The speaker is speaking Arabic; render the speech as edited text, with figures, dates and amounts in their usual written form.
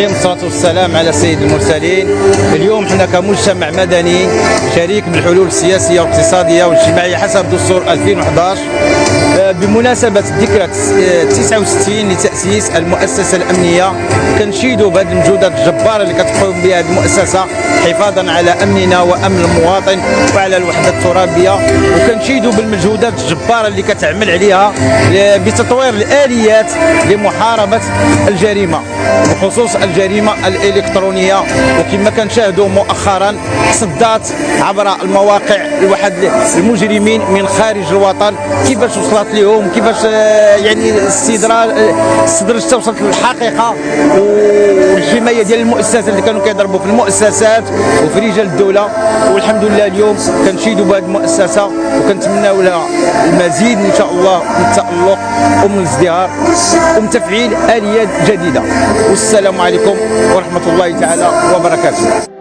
الرحيم، والصلاة والسلام على سيد المرسلين. اليوم حنا كمجتمع مدني شريك بالحلول السياسية والاقتصادية والاجتماعية حسب دستور 2011 بمناسبة ذكرى 69 لتأسيس المؤسسة الأمنية، كنشيدوا بهذه المجهودات الجبارة اللي كتقوم بها هذه المؤسسة حفاظا على أمننا وأمن المواطن وعلى الوحدة الترابية، وكنشيدوا بالمجهودات الجبارة اللي كتعمل عليها بتطوير الآليات لمحاربة الجريمة بخصوص الجريمة الإلكترونية. وكما كنشاهدوا مؤخرا صدات عبر المواقع لواحد المجرمين من خارج الوطن، كيفاش وصلت لهم، كيفاش يعني استدراج توصلت للحقيقة، والحماية ديال المؤسسات اللي كانوا كيضربوا في المؤسسات وفي رجال الدولة. والحمد لله اليوم كنشيدوا بهذه المؤسسة وكنتمناو لها المزيد ان شاء الله من التألق ومن الازدهار ومن تفعيل آليات جديدة. والسلام عليكم ورحمة الله تعالى وبركاته.